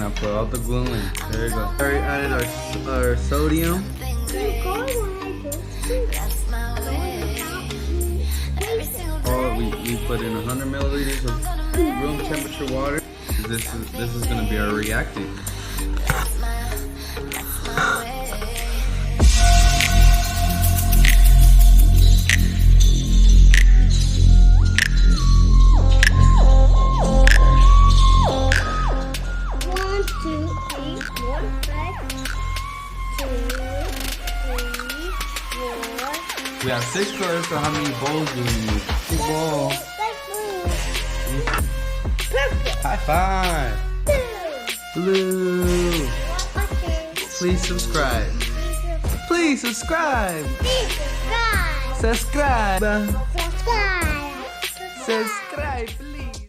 and I put all the glue in. There you go. Already added our sodium. Oh, we put in 100 milliliters of room temperature water. This is gonna be our reactant. We have 6 colors, so how many bowls do we need? 2 bowls. High five. Blue. Please subscribe. Please subscribe. Subscribe. Subscribe, please.